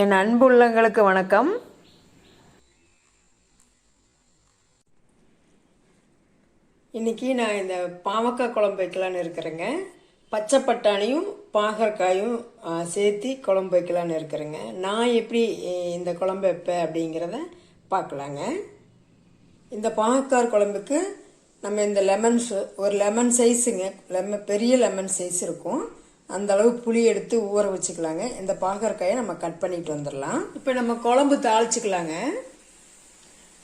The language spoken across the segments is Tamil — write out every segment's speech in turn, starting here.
என் அன்புள்ளங்களுக்கு வணக்கம். இன்றைக்கி நான் இந்த பாவக்காய் குழம்பு வைக்கலான்னு இருக்கிறேங்க. பச்சை பட்டாணியும் பாகற்காயும் சேர்த்து குழம்பு வைக்கலான்னு இருக்கிறேங்க. நான் எப்படி இந்த குழம்பு வைப்பேன் அப்படிங்கிறத பார்க்கலாங்க. இந்த பாகக்காய் குழம்புக்கு நம்ம இந்த ஒரு லெமன் சைஸுங்க, பெரிய லெமன் சைஸ் இருக்கும், அந்த அளவு புளி எடுத்து ஊற வச்சுக்கலாங்க. இந்த பாகற்காயை நம்ம கட் பண்ணிட்டு வந்துடலாம். இப்போ நம்ம குழம்பு தாளிச்சுக்கலாங்க.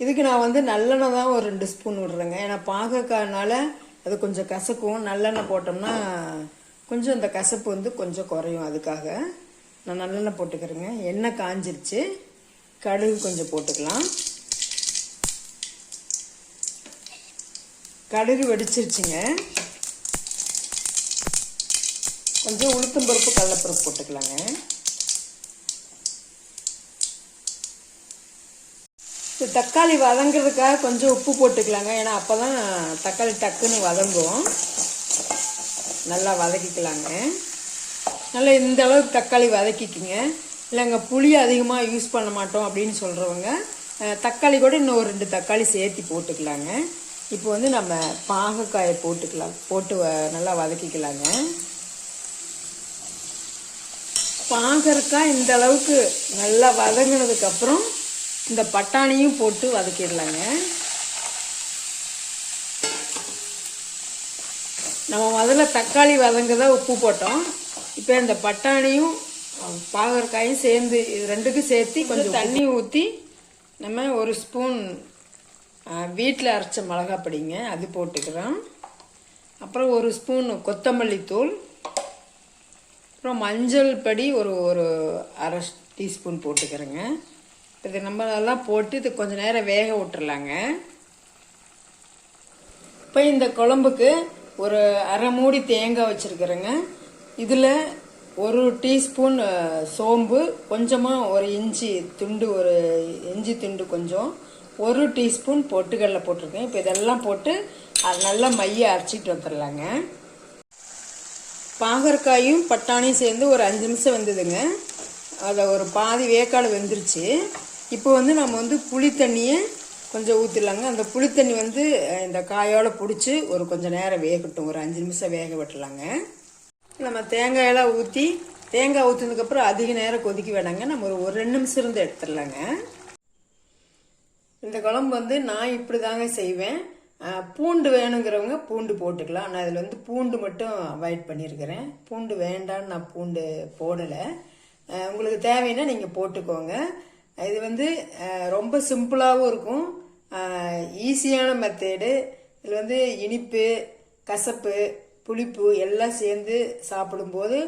இதுக்கு நான் நல்லெண்ணெய் தான் ஒரு 2 ஸ்பூன் விடுறேங்க. ஏன்னா பாகற்காய்னால அது கொஞ்சம் கசக்கும். நல்லெண்ணெய் போட்டோம்னா கொஞ்சம் அந்த கசப்பு கொஞ்சம் குறையும். அதுக்காக நான் நல்லெண்ணெய் போட்டுக்கிறேங்க. எண்ணெய் காஞ்சிருச்சு. கடுகு கொஞ்சம் போட்டுக்கலாம். கடுகு வெடிச்சிருச்சுங்க. கொஞ்சம் உளுத்தம் பருப்பு கடலைப்பருப்பு போட்டுக்கலாங்க. தக்காளி வதங்கிறதுக்காக கொஞ்சம் உப்பு போட்டுக்கலாங்க. ஏன்னா அப்போ தான் தக்காளி டக்குன்னு வதங்கும். நல்லா வதக்கிக்கலாங்க. நல்லா இந்த அளவுக்கு தக்காளி வதக்கிக்குங்க. இல்லைங்க புளி அதிகமாக யூஸ் பண்ண மாட்டோம் அப்படின்னு சொல்கிறவங்க தக்காளி கூட இன்னும் ஒரு 2 தக்காளி சேர்த்தி போட்டுக்கலாங்க. இப்போ நம்ம பாகக்காயை போட்டு நல்லா வதக்கிக்கலாங்க. பாகற்காய் இந்த அளவுக்கு நல்லா வதங்கினதுக்கப்புறம் இந்த பட்டாணியும் போட்டு வதக்கிடலாங்க. நம்ம முதல்ல தக்காளி வதங்கதான் உப்பு போட்டோம். இப்போ இந்த பட்டாணியும் பாகற்காயும் சேர்ந்து இது ரெண்டுக்கும் சேர்த்து கொஞ்சம் தண்ணி ஊற்றி நம்ம 1 ஸ்பூன் வீட்டில் அரைச்ச மிளகாய் பொடிங்க அது போட்டுக்கிறோம். அப்புறம் 1 ஸ்பூன் கொத்தமல்லி தூள், அப்புறம் மஞ்சள் பொடி ஒரு 1/2 டீஸ்பூன் போட்டுக்கிறேங்க. இது நம்ம நல்லா போட்டு இது கொஞ்சம் நேரம் வேக விட்டுறலாங்க. இப்போ இந்த குழம்புக்கு ஒரு 1/2 மூடி தேங்காய் வச்சுருக்கிறேங்க. இதில் 1 டீஸ்பூன் சோம்பு, கொஞ்சமாக ஒரு இஞ்சி துண்டு கொஞ்சம், 1 டீஸ்பூன் பொட்டுக்கடலை போட்டிருக்கேன். இப்போ இதெல்லாம் போட்டு அது நல்லா மைய அரைச்சிட்டு வந்துடலாங்க. பாகற்காயும் பட்டாணியும் சேர்ந்து ஒரு 5 நிமிஷம் வந்ததுங்க. அதை ஒரு பாதி வேக்காடு வெந்துருச்சு. இப்போ நம்ம புளி தண்ணியை கொஞ்சம் ஊற்றிடலாங்க. அந்த புளி தண்ணி இந்த காயோடு பிடிச்சி கொஞ்சம் நேரம் வேகட்டும். ஒரு 5 நிமிஷம் வேக விட்டுலாங்க. நம்ம தேங்காயெல்லாம் தேங்காய் ஊற்றினதுக்கப்புறம் அதிக நேரம் கொதிக்க வேணாங்க. நம்ம ஒரு 2 நிமிஷம் இருந்து எடுத்துடலாங்க. இந்த குழம்பு நான் இப்படி தாங்க செய்வேன். பூண்டு வேணுங்கிறவங்க பூண்டு போட்டுக்கலாம். நான் இதில் பூண்டு மட்டும் அவாய்ட் பண்ணியிருக்கிறேன். பூண்டு வேண்டான்னு நான் பூண்டு போடலை. உங்களுக்கு தேவைன்னா நீங்கள் போட்டுக்கோங்க. இது ரொம்ப சிம்பிளாகவும் இருக்கும், ஈஸியான மெத்தேடு. இதில் இனிப்பு, கசப்பு, புளிப்பு எல்லாம் சேர்ந்து சாப்பிடும்போது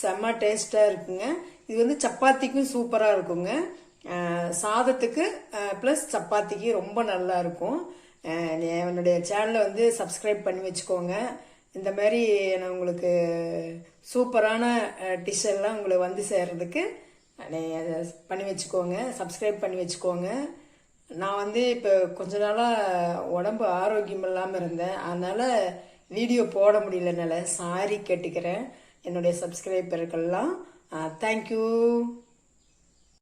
செம்ம டேஸ்ட்டாக இருக்குங்க. இது சப்பாத்திக்கும் சூப்பராக இருக்குங்க. சாதத்துக்கு ப்ளஸ் சப்பாத்திக்கு ரொம்ப நல்லா இருக்கும். என்னுடைய சேனலை சப்ஸ்கிரைப் பண்ணி வச்சுக்கோங்க. இந்த மாதிரி நான் உங்களுக்கு சூப்பரான டிஷ் எல்லாம் உங்களுக்கு சேர்றதுக்கு பண்ணி வச்சுக்கோங்க, சப்ஸ்கிரைப் பண்ணி வச்சுக்கோங்க. நான் இப்போ கொஞ்ச நாளாக உடம்பு ஆரோக்கியம் இல்லாமல் இருந்தேன். அதனால் வீடியோ போட முடியலனால சாரி கேட்டுக்கிறேன் என்னுடைய சப்ஸ்கிரைபருக்கெல்லாம். தேங்க்யூ.